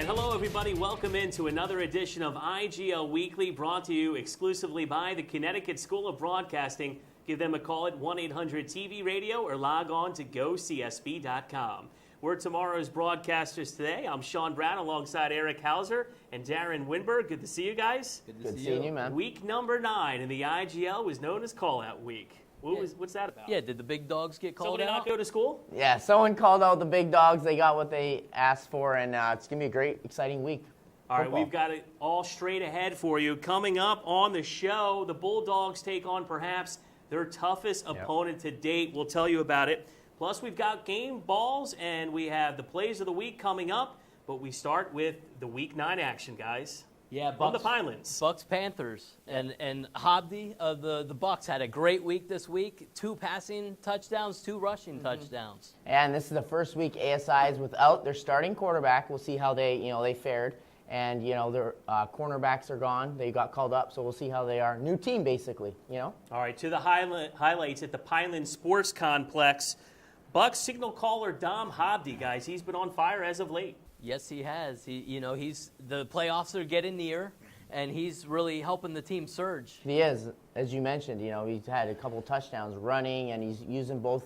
And hello, everybody. Welcome into another edition of IGL Weekly, brought to you exclusively by the Connecticut School of Broadcasting. Give them a call at 1-800-TV-RADIO or log on to gocsb.com. We're tomorrow's broadcasters today. I'm Sean Brown alongside Eric Hauser and Darren Winberg. Good to see you guys. Good seeing you, man. Week number 9 in the IGL was known as Call-Out Week. What's that about? Yeah, did the big dogs get called Somebody out? not go to school? Yeah, someone called out the big dogs. They got what they asked for, and it's going to be a great, exciting week. All right, we've got it all straight ahead for you. Coming up on the show, the Bulldogs take on perhaps their toughest opponent to date. We'll tell you about it. Plus, we've got game balls, and we have the plays of the week coming up. But we start with the Week 9 action, guys. Yeah, from the Pinelands. Bucks Panthers. And Hobby of the Bucks had a great week this week. 2 passing touchdowns, 2 rushing touchdowns. And this is the first week ASI is without their starting quarterback. We'll see how they fared. And, their cornerbacks are gone. They got called up, so we'll see how they are. New team, basically, All right, to the highlights at the Pineland Sports Complex. Bucks signal caller Dom Hobdy, guys. He's been on fire as of late. Yes, he has. He's the playoffs are getting near, and he's really helping the team surge. He is, as you mentioned. He's had a couple touchdowns running, and he's using all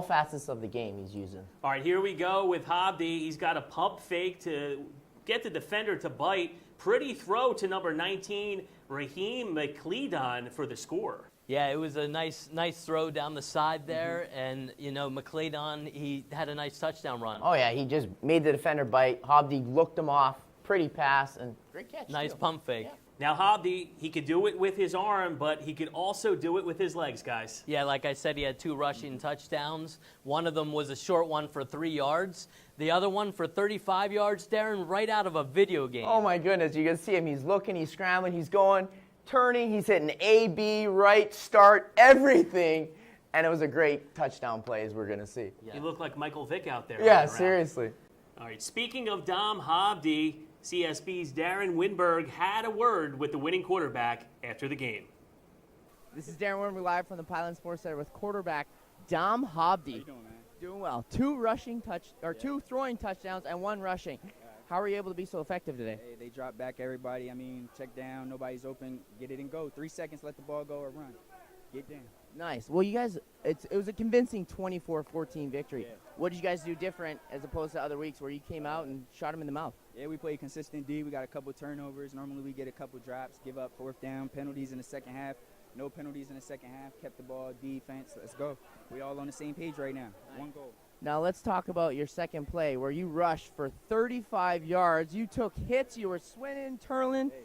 facets of the game. He's using. All right, here we go with Hobdy. He's got a pump fake to get the defender to bite. Pretty throw to number 19, Raheem McLeodon, for the score. Yeah, it was a nice throw down the side there, and McLeodon, he had a nice touchdown run. Oh yeah, he just made the defender bite. Hobdy looked him off, pretty pass, and great catch. Nice pump fake. Yeah. Now Hobdy, he could do it with his arm, but he could also do it with his legs, guys. Yeah, like I said, he had 2 rushing touchdowns. One of them was a short one for 3 yards. The other one for 35 yards, Darren, right out of a video game. Oh my goodness, you can see him. He's looking, he's scrambling, he's going, turning, he's hitting A, B, right, start, everything. And it was a great touchdown play, as we're going to see. Yeah. You look like Michael Vick out there. Yeah, seriously. All right, speaking of Dom Hobdy, CSB's Darren Winberg had a word with the winning quarterback after the game. This is Darren Winberg live from the Pinelands Sports Center with quarterback Dom Hobdy. How you doing, man? Doing well. 2 throwing touchdowns and 1 rushing. How are you able to be so effective today? Hey, they drop back everybody. Check down. Nobody's open. Get it and go. 3 seconds, let the ball go or run. Get down. Nice. Well, you guys, it was a convincing 24-14 victory. Yeah. What did you guys do different as opposed to other weeks where you came out and shot them in the mouth? Yeah, we played consistent D. We got a couple turnovers. Normally we get a couple drops, give up 4th down, penalties in the second half. No penalties in the second half. Kept the ball, defense. Let's go. We all on the same page right now. Nice. 1 goal. Now let's talk about your second play where you rushed for 35 yards. You took hits. You were swinging, turning. Hey.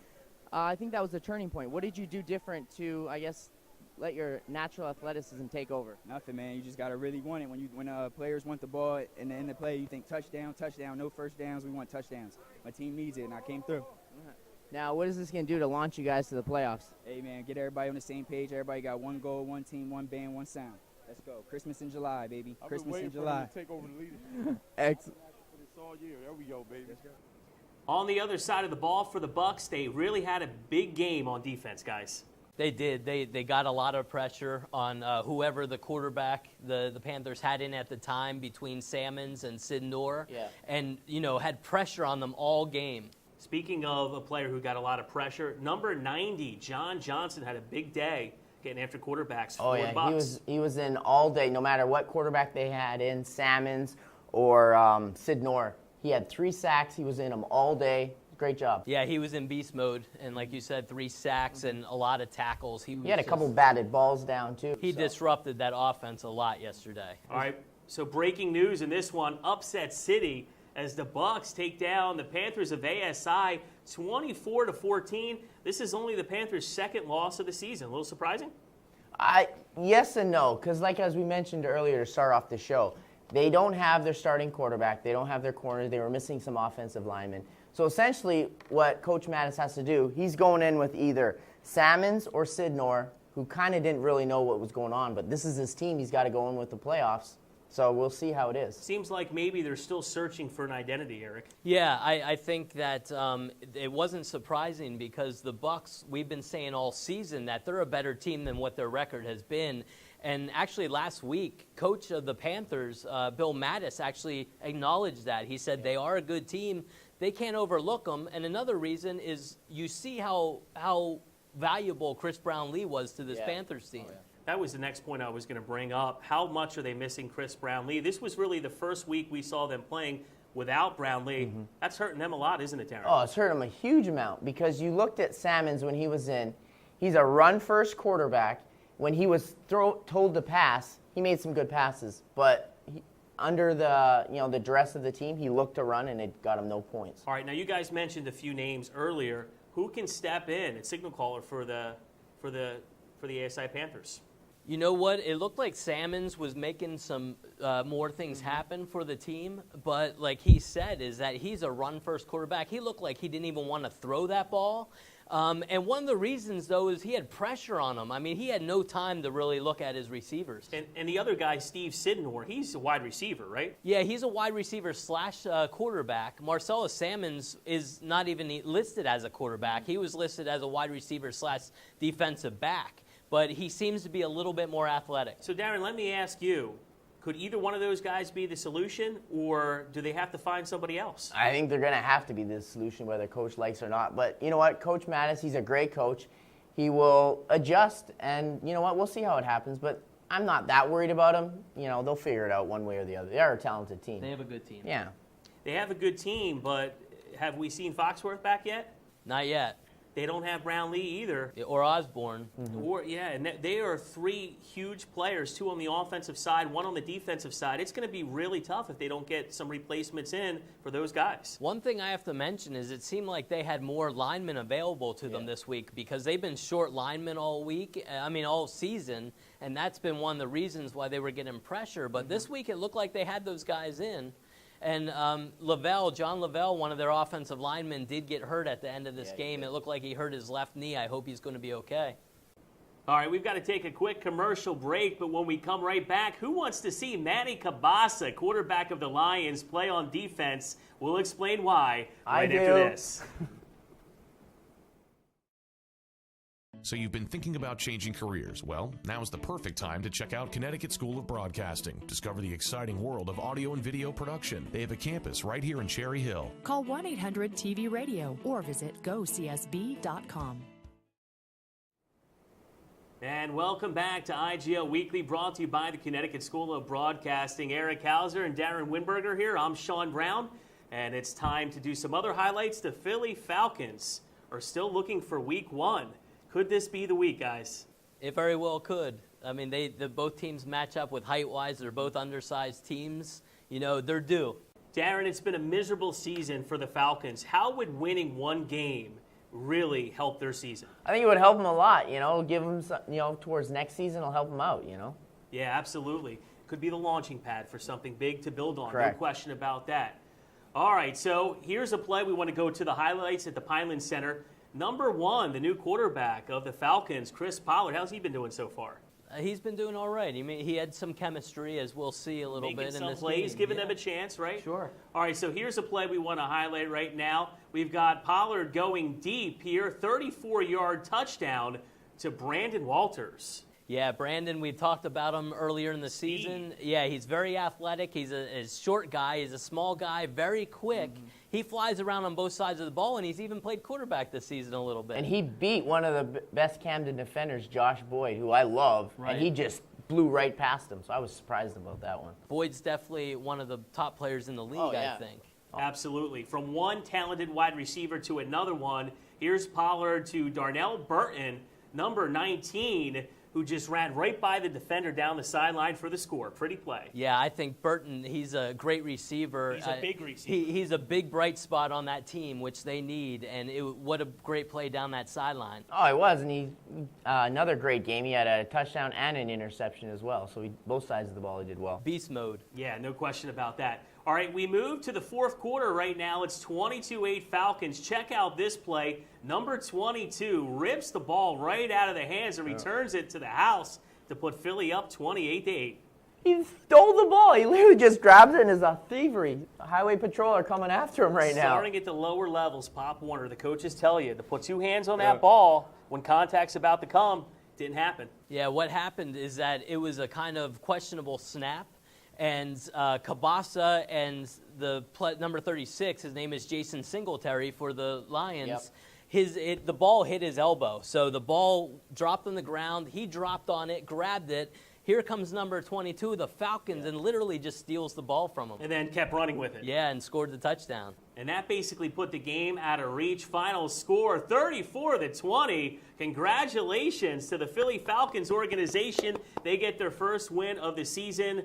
I think that was the turning point. What did you do different to, I guess, let your natural athleticism take over? Nothing, man. You just got to really want it. When players want the ball in the end of the play, you think touchdown, touchdown, no first downs. We want touchdowns. My team needs it, and I came through. Now, what is this going to do to launch you guys to the playoffs? Hey, man, get everybody on the same page. Everybody got 1 goal, 1 team, 1 band, 1 sound. Let's go. Christmas in July, baby. Christmas in July. To take over the leadership. Excellent. For this all year. There we go, baby. Let's go. On the other side of the ball for the Bucks, they really had a big game on defense, guys. They did. They got a lot of pressure on whoever the quarterback the Panthers had in at the time between Sammons and Sidnor. Yeah. And, had pressure on them all game. Speaking of a player who got a lot of pressure, number 90, John Johnson, had a big day getting after quarterbacks. Oh yeah, he was in all day, no matter what quarterback they had in, Sammons or Sidnor. He had 3 sacks. He was in them all day. Great job. Yeah, he was in beast mode, and like you said, 3 sacks and a lot of tackles. He had a couple batted balls down too. He disrupted that offense a lot yesterday. All right, so breaking news in this one, upset city as the Bucks take down the Panthers of ASI 24-14. This is only the Panthers' 2nd loss of the season. A little surprising? Yes and no, because as we mentioned earlier to start off the show, they don't have their starting quarterback. They don't have their corners. They were missing some offensive linemen. So essentially what Coach Mattis has to do, he's going in with either Sammons or Sidnor, who kind of didn't really know what was going on, but this is his team. He's got to go in with the playoffs. So we'll see how it is. Seems like maybe they're still searching for an identity, Eric. Yeah, I think that it wasn't surprising because the Bucks, we've been saying all season that they're a better team than what their record has been. And actually last week, coach of the Panthers, Bill Mattis, actually acknowledged that. He said they are a good team. they can't overlook them. And another reason is you see how valuable Chris Brown-Lee was to this Panthers team. That was the next point I was going to bring up. How much are they missing Chris Brown-Lee? This was really the first week we saw them playing without Brown-Lee. That's hurting them a lot, isn't it, Darren? Oh, it's hurt him a huge amount because you looked at Salmons when he was in. He's a run-first quarterback. When he was told to pass, he made some good passes. But under the dress of the team, he looked to run, and it got him no points. All right, now you guys mentioned a few names earlier. Who can step in at signal caller for the ASI Panthers? You know what? It looked like Salmons was making some more things happen for the team, but like he said, is that he's a run-first quarterback. He looked like he didn't even want to throw that ball. And one of the reasons, though, is he had pressure on him. I mean, he had no time to really look at his receivers. And the other guy, Steve Sidnor, he's a wide receiver, right? Yeah, he's a wide receiver / quarterback. Marcellus Salmons is not even listed as a quarterback. He was listed as a wide receiver / defensive back. But he seems to be a little bit more athletic. So, Darren, let me ask you, could either one of those guys be the solution, or do they have to find somebody else? I think they're going to have to be the solution, whether Coach likes or not. But you know what? Coach Mattis, he's a great coach. He will adjust, and you know what? We'll see how it happens. But I'm not that worried about him. You know, they'll figure it out one way or the other. They are a talented team. They have a good team. Yeah. They have a good team, but have we seen Foxworth back yet? Not yet. They don't have Brown-Lee either. Or Osborne. And they are three huge players, two on the offensive side, one on the defensive side. It's going to be really tough if they don't get some replacements in for those guys. One thing I have to mention is it seemed like they had more linemen available to them this week because they've been short linemen all season, and that's been one of the reasons why they were getting pressure. But this week it looked like they had those guys in. And John Lavelle, one of their offensive linemen, did get hurt at the end of this game. It looked like he hurt his left knee. I hope he's going to be okay. All right, we've got to take a quick commercial break, but when we come right back, who wants to see Manny Cabasa, quarterback of the Lions, play on defense? We'll explain why after this. So you've been thinking about changing careers. Well, now's the perfect time to check out Connecticut School of Broadcasting. Discover the exciting world of audio and video production. They have a campus right here in Cherry Hill. Call 1-800-TV-RADIO or visit gocsb.com. And welcome back to IGL Weekly, brought to you by the Connecticut School of Broadcasting. Eric Hauser and Darren Winberger here. I'm Sean Brown, and it's time to do some other highlights. The Philly Falcons are still looking for Week 1. Could this be the week, guys? It very well could. I mean, both teams match up with height-wise. They're both undersized teams. You know, they're due. Darren, it's been a miserable season for the Falcons. How would winning one game really help their season? I think it would help them a lot. Give them some, towards next season, it'll help them out. Yeah, absolutely. Could be the launching pad for something big to build on. Correct. No question about that. All right, so here's a play. We want to go to the highlights at the Pinelands Center. Number 1, the new quarterback of the Falcons, Chris Pollard. How's he been doing so far? He's been doing all right. He had some chemistry, as we'll see a little bit in this plays, game. giving them a chance, right? Sure. All right, so here's a play we want to highlight right now. We've got Pollard going deep here, 34-yard touchdown to Brandon Walters. Yeah, Brandon, we talked about him earlier in the season. Yeah, he's very athletic. He's a short guy. He's a small guy, very quick. He flies around on both sides of the ball, and he's even played quarterback this season a little bit. And he beat one of the best Camden defenders, Josh Boyd, who I love, and he just blew right past him. So I was surprised about that one. Boyd's definitely one of the top players in the league, I think. Absolutely. From one talented wide receiver to another one, here's Pollard to Darnell Burton, number 19, who just ran right by the defender down the sideline for the score. Pretty play. Yeah, I think Burton, he's a great receiver. He's a big receiver. He's a big bright spot on that team, which they need, and what a great play down that sideline. Oh, it was, and he another great game. He had a touchdown and an interception as well, so both sides of the ball he did well. Beast mode. Yeah, no question about that. All right, we move to the fourth quarter right now. It's 22-8 Falcons. Check out this play. Number 22 rips the ball right out of the hands and returns it to the house to put Philly up 28-8. He stole the ball. He literally just grabs it and is a thievery. Highway Patrol are coming after him right now. Starting at the lower levels, Pop Warner, the coaches tell you to put two hands on that ball when contact's about to come. Didn't happen. Yeah, what happened is that it was a kind of questionable snap. And Kabasa and the number 36, his name is Jason Singletary for the Lions. Yep. The ball hit his elbow. So the ball dropped on the ground. He dropped on it, grabbed it. Here comes number 22, the Falcons, and literally just steals the ball from him. And then kept running with it. Yeah, and scored the touchdown. And that basically put the game out of reach. Final score, 34-20. Congratulations to the Philly Falcons organization. They get their first win of the season,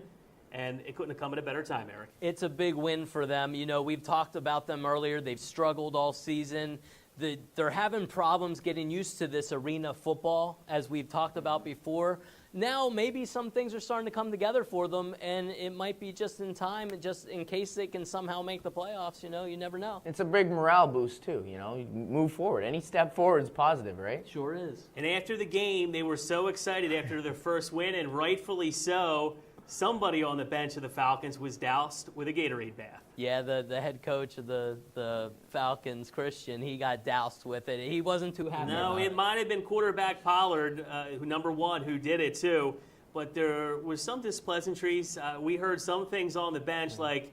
and it couldn't have come at a better time, Eric. It's a big win for them. You know, we've talked about them earlier. They've struggled all season. They're having problems getting used to this arena football, as we've talked about before. Now maybe some things are starting to come together for them, and it might be just in time, just in case they can somehow make the playoffs. You know, you never know. It's a big morale boost, too. You know, you move forward. Any step forward is positive, right? Sure is. And after the game, they were so excited after their first win, and rightfully so. Somebody on the bench of the Falcons was doused with a Gatorade bath. Yeah, the head coach of the Falcons, Christian, he got doused with it. He wasn't too happy. No, it might have been quarterback Pollard, number one, who did it too. But there was some displeasantries. We heard some things on the bench like,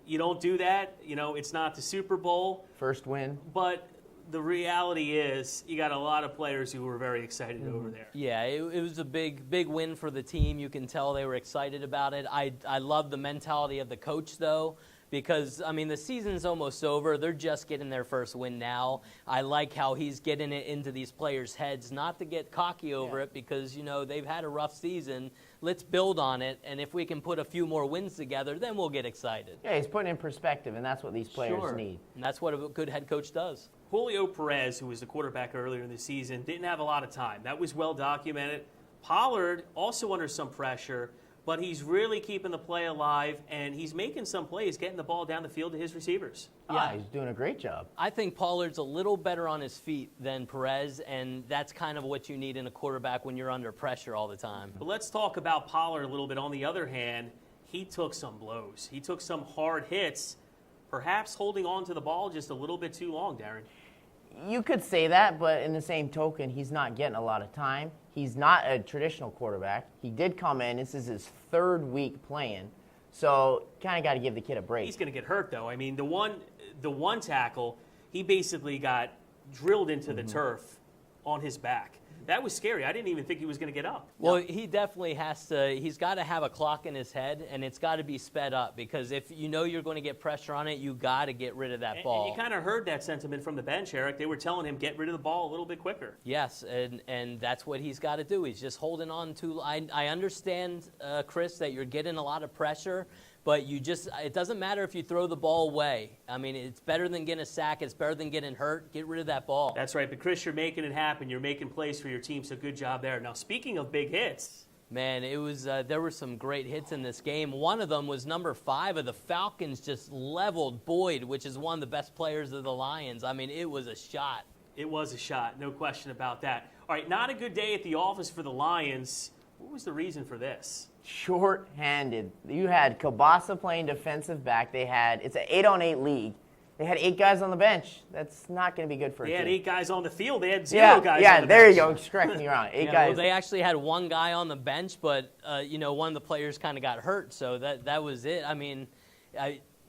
you don't do that. You know, it's not the Super Bowl. First win. But the reality is you got a lot of players who were very excited over there. Yeah, it was a big win for the team. You can tell they were excited about it. I love the mentality of the coach, though, because, I mean, the season's almost over. They're just getting their first win now. I like how he's getting it into these players' heads, not to get cocky over it because, you know, they've had a rough season. Let's build on it, and if we can put a few more wins together, then we'll get excited. Yeah, he's putting in perspective, and that's what these players need. And that's what a good head coach does. Julio Perez, who was the quarterback earlier in the season, didn't have a lot of time. That was well documented. Pollard also under some pressure, but he's really keeping the play alive, and he's making some plays, getting the ball down the field to his receivers. Yeah, he's doing a great job. I think Pollard's a little better on his feet than Perez, and that's kind of what you need in a quarterback when you're under pressure all the time. But let's talk about Pollard a little bit. On the other hand, he took some blows. He took some hard hits, perhaps holding on to the ball just a little bit too long, Darren. You could say that, but in the same token, he's not getting a lot of time. He's not a traditional quarterback. He did come in. This is his third week playing. So kind of got to give the kid a break. He's going to get hurt, though. I mean, the one tackle, he basically got drilled into the turf on his back. That was scary. I didn't even think he was going to get up. Well, he definitely has to. He's got to have a clock in his head, and it's got to be sped up because if you know you're going to get pressure on it, you got to get rid of that ball. And you kind of heard that sentiment from the bench, Eric. They were telling him, get rid of the ball a little bit quicker. Yes, and that's what he's got to do. He's just holding on to. I understand, Chris, that you're getting a lot of pressure. But it doesn't matter if you throw the ball away. I mean, it's better than getting a sack. It's better than getting hurt. Get rid of that ball. That's right. But, Chris, you're making it happen. You're making plays for your team, so good job there. Now, speaking of big hits. Man, it was there were some great hits in this game. One of them was number 5 of the Falcons just leveled Boyd, which is one of the best players of the Lions. I mean, it was a shot. It was a shot. No question about that. All right, not a good day at the office for the Lions. What was the reason for this? Short-handed. You had Kabasa playing defensive back. It's an 8-on-8 league. They had 8 guys on the bench. That's not going to be good for a team. They had 8 guys on the field. They had 0 guys on the bench. Yeah, there you go. Correct me wrong. 8 guys. Well, they actually had 1 guy on the bench, but one of the players kind of got hurt, so that was it. I mean,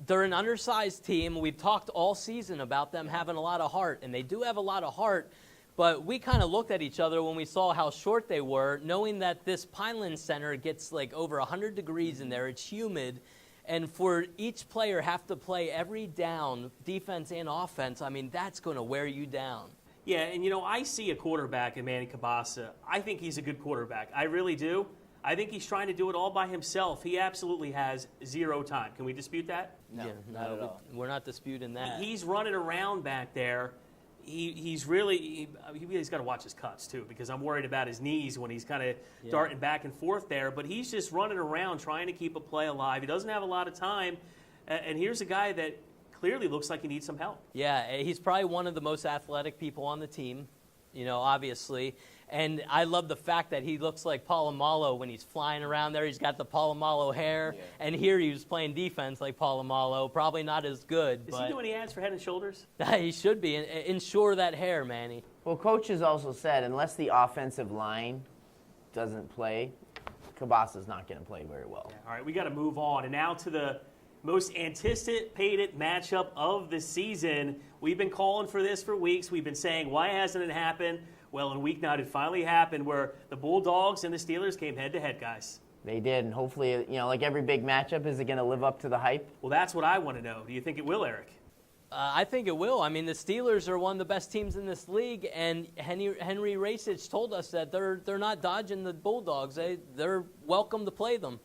they're an undersized team. We've talked all season about them having a lot of heart, and they do have a lot of heart. But we kind of looked at each other when we saw how short they were, knowing that this Pinelands Center gets like over 100 degrees in there. It's humid. And for each player have to play every down, defense and offense, I mean, that's going to wear you down. Yeah, and, I see a quarterback in Manny Kabasa. I think he's a good quarterback. I really do. I think he's trying to do it all by himself. He absolutely has 0 time. Can we dispute that? No, Yeah, not at all. We're not disputing that. He's running around back there. He's got to watch his cuts, too, because I'm worried about his knees when he's kind of darting back and forth there. But he's just running around trying to keep a play alive. He doesn't have a lot of time. And here's a guy that clearly looks like he needs some help. Yeah, he's probably one of the most athletic people on the team, obviously. And I love the fact that he looks like Polamalu when he's flying around there. He's got the Polamalu hair. Yeah. And here he was playing defense like Polamalu. Probably not as good. Is he doing any ads for Head & Shoulders? He should be. Ensure that hair, Manny. Well, coaches also said unless the offensive line doesn't play, Kielbasa's not going to play very well. All right, we got to move on. And now to the most anticipated matchup of the season. We've been calling for this for weeks. We've been saying, why hasn't it happened? Well, in week 9, it finally happened where the Bulldogs and the Steelers came head-to-head, guys. They did, and hopefully, like every big matchup, is it going to live up to the hype? Well, that's what I want to know. Do you think it will, Eric? I think it will. I mean, the Steelers are one of the best teams in this league, and Henry Racich told us that they're not dodging the Bulldogs. They're welcome to play them.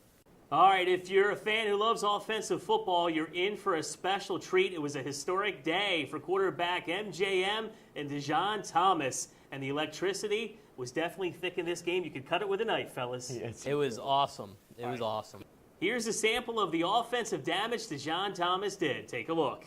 All right, if you're a fan who loves offensive football, you're in for a special treat. It was a historic day for quarterback MJM and Dijon Thomas, and the electricity was definitely thick in this game. You could cut it with a knife, fellas. It was awesome. It was awesome. Here's a sample of the offensive damage Dijon Thomas did. Take a look.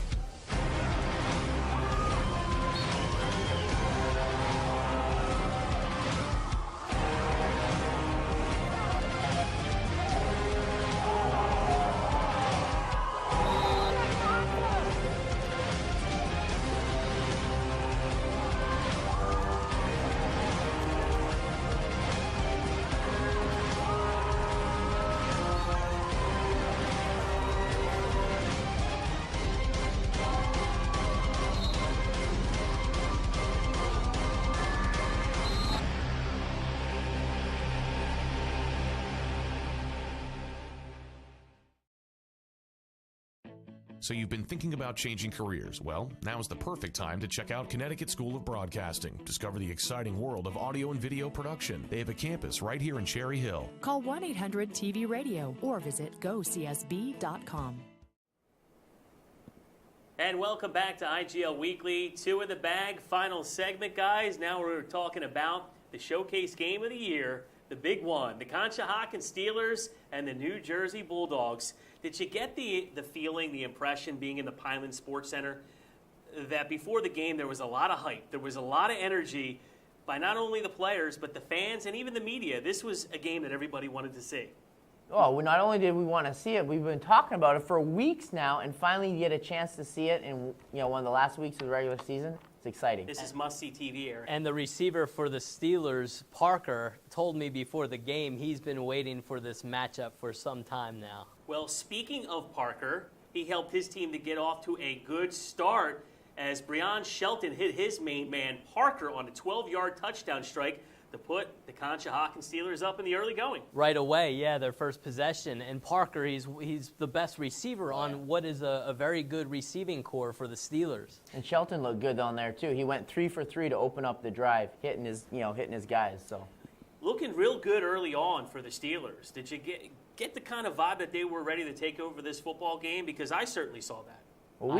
So you've been thinking about changing careers? Well, now is the perfect time to check out Connecticut School of Broadcasting. Discover the exciting world of audio and video production. They have a campus right here in Cherry Hill. Call 1-800-TV-RADIO or visit GoCSB.com. And welcome back to IGL Weekly. 2 in the bag, final segment, guys. Now we're talking about the showcase game of the year, the big one, the Conshohocken Steelers and the New Jersey Bulldogs. Did you get the feeling, the impression, being in the Pinelands Sports Center, that before the game there was a lot of hype, there was a lot of energy by not only the players but the fans and even the media? This was a game that everybody wanted to see. Oh, not only did we want to see it, we've been talking about it for weeks now, and finally you get a chance to see it in one of the last weeks of the regular season. It's exciting. This is must-see TV, Eric. And the receiver for the Steelers, Parker, told me before the game he's been waiting for this matchup for some time now. Well, speaking of Parker, he helped his team to get off to a good start as Breon Shelton hit his main man, Parker, on a 12-yard touchdown strike to put the Conshohocken Steelers up in the early going. Right away, yeah, their first possession. And Parker, he's the best receiver on what is a very good receiving core for the Steelers. And Shelton looked good on there too. He went 3 for 3 to open up the drive, hitting his guys. So looking real good early on for the Steelers. Did you get the kind of vibe that they were ready to take over this football game? Because I certainly saw that. Well,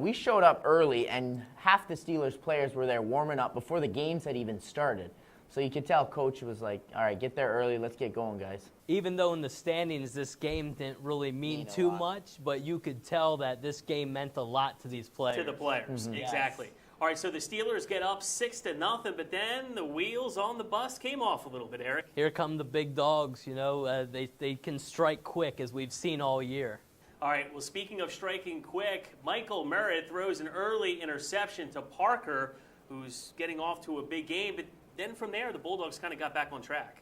we showed up early, and half the Steelers players were there warming up before the games had even started. So you could tell Coach was like, all right, get there early, let's get going, guys. Even though in the standings this game didn't really mean too much, but you could tell that this game meant a lot to these players. To the players, exactly. Yes. All right, so the Steelers get up 6-0, but then the wheels on the bus came off a little bit, Eric. Here come the big dogs, they can strike quick, as we've seen all year. All right, well, speaking of striking quick, Michael Merritt throws an early interception to Parker, who's getting off to a big game, but then from there, the Bulldogs kind of got back on track.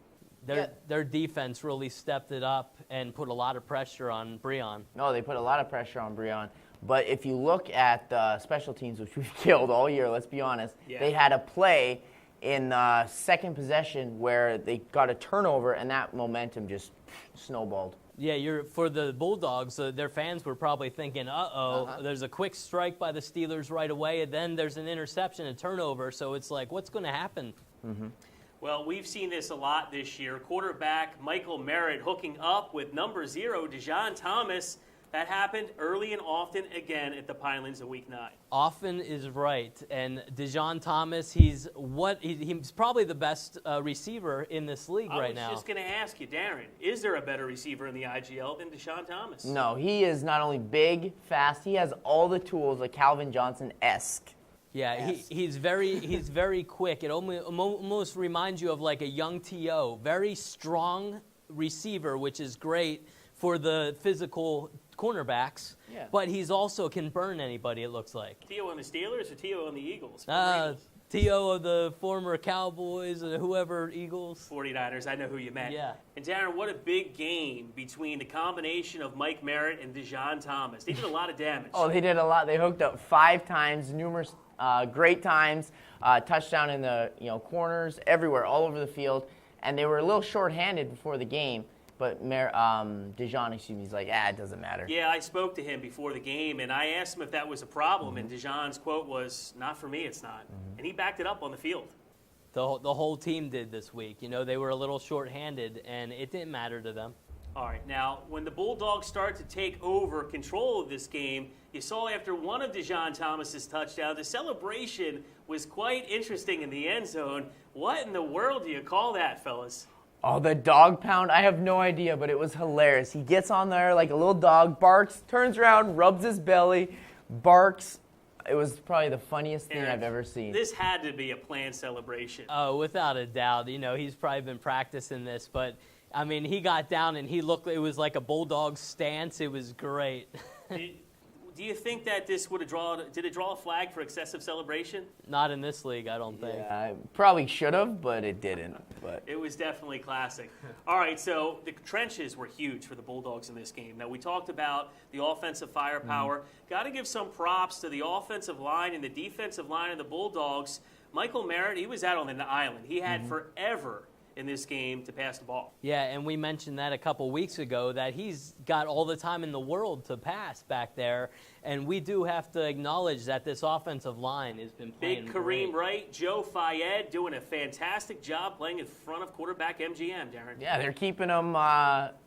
Their defense really stepped it up and put a lot of pressure on Breon. No, they put a lot of pressure on Breon. But if you look at the special teams, which we've killed all year, let's be honest, they had a play in the second possession where they got a turnover, and that momentum just snowballed. Yeah, for the Bulldogs, their fans were probably thinking, there's a quick strike by the Steelers right away, and then there's an interception, a turnover, so it's like, what's going to happen? Mm-hmm. Well, we've seen this a lot this year. Quarterback Michael Merritt hooking up with number 0, Dijon Thomas. That happened early and often again at the Pinelands in Week 9. Often is right, and Dijon Thomas, he's probably the best receiver in this league right now. I was just going to ask you, Darren, is there a better receiver in the IGL than Dijon Thomas? No, he is not only big, fast, he has all the tools like Calvin Johnson-esque. Yeah, he's very quick. It almost reminds you of like a young T.O. Very strong receiver, which is great for the physical cornerbacks, but he's also can burn anybody, it looks like. T.O. on the Steelers or T.O. on the Eagles? T.O. of the former Cowboys and whoever, Eagles. 49ers, I know who you meant. Yeah. And Darren, what a big game between the combination of Mike Merritt and Dijon Thomas. They did a lot of damage. Oh, they did a lot. They hooked up 5 times, numerous great times, touchdown in the corners, everywhere, all over the field. And they were a little short-handed before the game. But Dijon, he's like, it doesn't matter. Yeah, I spoke to him before the game, and I asked him if that was a problem, and Dijon's quote was, "Not for me, it's not." And he backed it up on the field. The whole team did this week. They were a little short-handed, and it didn't matter to them. All right, now, when the Bulldogs start to take over control of this game, you saw after one of Dijon Thomas's touchdowns, the celebration was quite interesting in the end zone. What in the world do you call that, fellas? Oh, the dog pound? I have no idea, but it was hilarious. He gets on there like a little dog, barks, turns around, rubs his belly, barks. It was probably the funniest thing I've ever seen. This had to be a planned celebration. Oh, without a doubt. He's probably been practicing this, but, he got down and it was like a Bulldog stance. It was great. Do you think that this did it draw a flag for excessive celebration? Not in this league, I don't think. Yeah, I probably should have, but it didn't. But it was definitely classic. All right, so the trenches were huge for the Bulldogs in this game. Now, we talked about the offensive firepower. Got to give some props to the offensive line and the defensive line of the Bulldogs. Michael Merritt, he was out on the island. He had forever in this game to pass the ball. Yeah, and we mentioned that a couple weeks ago, that he's got all the time in the world to pass back there, and we do have to acknowledge that this offensive line has been playing Big Kareem Wright, Joe Fayed doing a fantastic job playing in front of quarterback MGM, Darren. Yeah, they're keeping him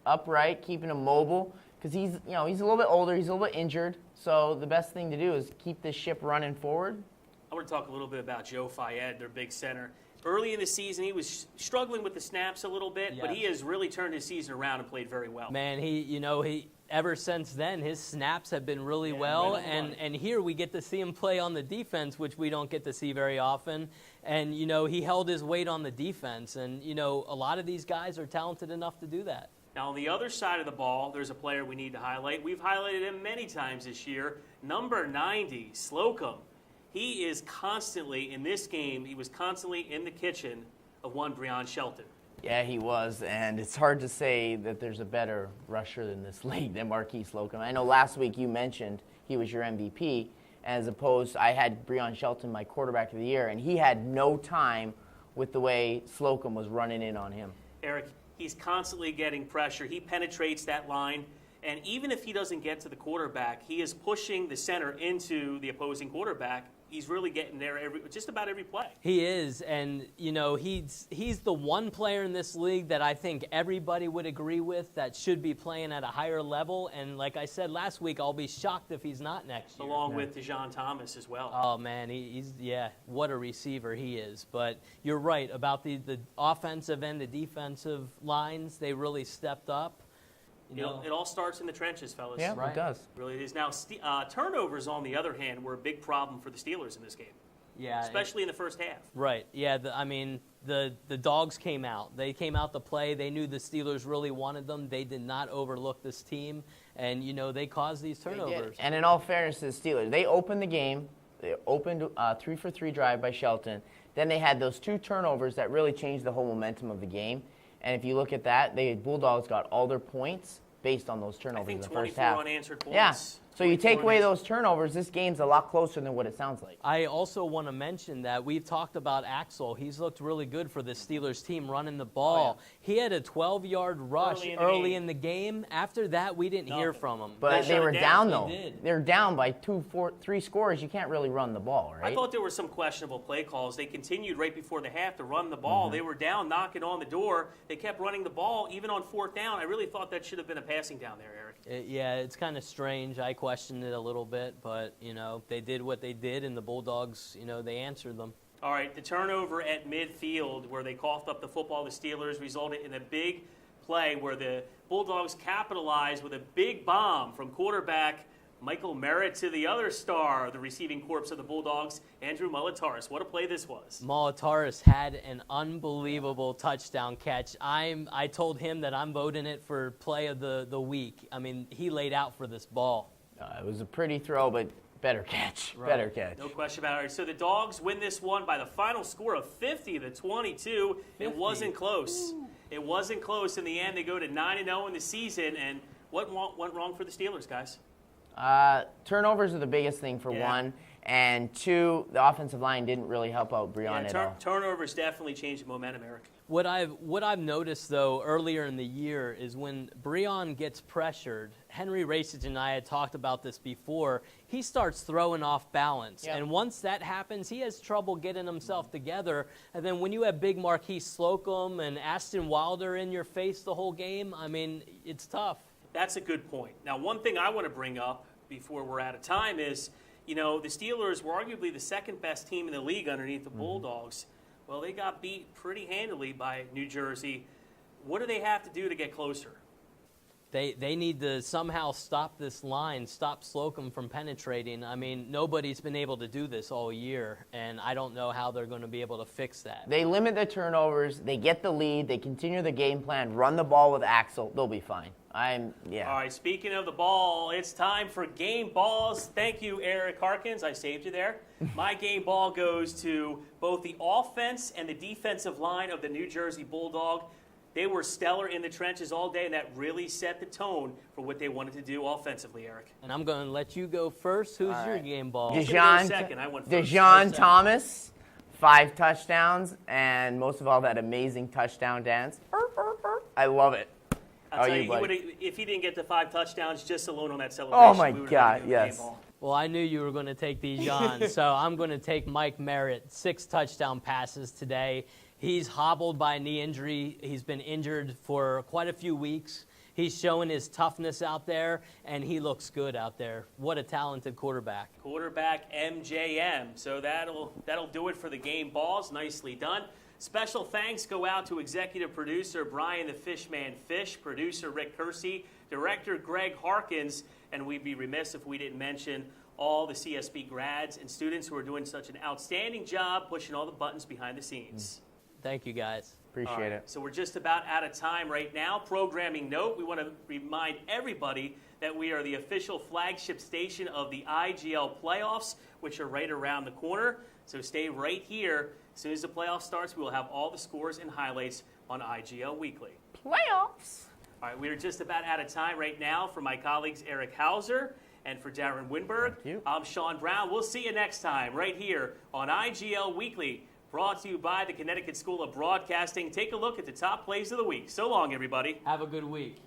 upright, keeping him mobile, because he's a little bit older, he's a little bit injured, so the best thing to do is keep this ship running forward. I want to talk a little bit about Joe Fayed, their big center. Early in the season, he was struggling with the snaps a little bit, but he has really turned his season around and played very well. Man, he ever since then, his snaps have been really well, and here we get to see him play on the defense, which we don't get to see very often. And, he held his weight on the defense, and, a lot of these guys are talented enough to do that. Now, on the other side of the ball, there's a player we need to highlight. We've highlighted him many times this year, number 90, Slocum. He is constantly, in this game, he was constantly in the kitchen of one Breon Shelton. Yeah, he was, and it's hard to say that there's a better rusher in this league than Marquise Slocum. I know last week you mentioned he was your MVP, as opposed I had Breon Shelton, my quarterback of the year, and he had no time with the way Slocum was running in on him. Eric, he's constantly getting pressure. He penetrates that line, and even if he doesn't get to the quarterback, he is pushing the center into the opposing quarterback. He's really getting there just about every play. He is, and he's the one player in this league that I think everybody would agree with that should be playing at a higher level. And like I said last week, I'll be shocked if he's not next year. Along with Dijon Thomas as well. Oh man, he's what a receiver he is. But you're right about the offensive and the defensive lines. They really stepped up. It all starts in the trenches, fellas. Yeah, right. It does. It really is. Now, turnovers, on the other hand, were a big problem for the Steelers in this game. Yeah, especially in the first half. Right. Yeah. The Dogs came out. They came out to play. They knew the Steelers really wanted them. They did not overlook this team, and they caused these turnovers. And in all fairness to the Steelers, they opened the game. They opened a 3-for-3 drive by Shelton. Then they had those 2 turnovers that really changed the whole momentum of the game. And if you look at that, the Bulldogs got all their points based on those turnovers in the first half. 24 unanswered points. Yeah. So you take away those turnovers, this game's a lot closer than what it sounds like. I also want to mention that we've talked about Axel. He's looked really good for the Steelers team running the ball. He had a 12-yard rush early in the game. After that, we didn't hear from him. But they were down, though. They're down by 3 scores. You can't really run the ball, right? I thought there were some questionable play calls. They continued right before the half to run the ball. They were down, knocking on the door. They kept running the ball, even on 4th down. I really thought that should have been a passing down there, Eric. It's kind of strange. I questioned it a little bit, but, they did what they did, and the Bulldogs, they answered them. All right, the turnover at midfield where they coughed up the football, the Steelers, resulted in a big play where the Bulldogs capitalized with a big bomb from quarterback Michael Merritt to the other star, the receiving corpse of the Bulldogs, Andrew Molitaris. What a play this was. Molitaris had an unbelievable touchdown catch. I told him that I'm voting it for play of the week. I mean, he laid out for this ball. It was a pretty throw, but Better catch. Right. Better catch. No question about it. All right, so the Dogs win this one by the final score of 50-22. It wasn't close. Ooh. It wasn't close. In the end, they go to 9-0 in the season. And what went wrong for the Steelers, guys? Turnovers are the biggest thing for one. And two, the offensive line didn't really help out Breon at all. Turnovers definitely changed the momentum, Eric. What I've noticed, though, earlier in the year is when Breon gets pressured, Henry Racich and I had talked about this before, he starts throwing off balance. Yep. And once that happens, he has trouble getting himself together. And then when you have big Marquise Slocum and Aston Wilder in your face the whole game, I mean, it's tough. That's a good point. Now, one thing I want to bring up before we're out of time is, the Steelers were arguably the second best team in the league underneath the Bulldogs. Well, they got beat pretty handily by New Jersey. What do they have to do to get closer? They need to somehow stop this line, stop Slocum from penetrating. I mean, nobody's been able to do this all year, and I don't know how they're going to be able to fix that. They limit the turnovers. They get the lead. They continue the game plan. Run the ball with Axel. They'll be fine. All right, speaking of the ball, it's time for game balls. Thank you, Eric Harkins. I saved you there. My game ball goes to both the offense and the defensive line of the New Jersey Bulldog. They were stellar in the trenches all day, and that really set the tone for what they wanted to do offensively, Eric. And I'm going to let you go first. Who's your game ball? Dejon Thomas, 5 touchdowns, and most of all, that amazing touchdown dance. I love it. I'll tell you, if he didn't get the 5 touchdowns just alone on that celebration, oh my God, yes. Well, I knew you were going to take Dejon, so I'm going to take Mike Merritt, 6 touchdown passes today. He's hobbled by a knee injury. He's been injured for quite a few weeks. He's showing his toughness out there, and he looks good out there. What a talented quarterback. Quarterback MJM. So that'll do it for the game balls. Nicely done. Special thanks go out to executive producer Brian the Fishman Fish, producer Rick Kersey, director Greg Harkins, and we'd be remiss if we didn't mention all the CSB grads and students who are doing such an outstanding job pushing all the buttons behind the scenes. Thank you, guys. Appreciate it. So we're just about out of time right now. Programming note, we want to remind everybody that we are the official flagship station of the IGL playoffs, which are right around the corner. So stay right here. As soon as the playoff starts, we will have all the scores and highlights on IGL Weekly. Playoffs! All right, we are just about out of time right now. For my colleagues Eric Hauser and for Darren Winberg, I'm Sean Brown. We'll see you next time right here on IGL Weekly, brought to you by the Connecticut School of Broadcasting. Take a look at the top plays of the week. So long, everybody. Have a good week.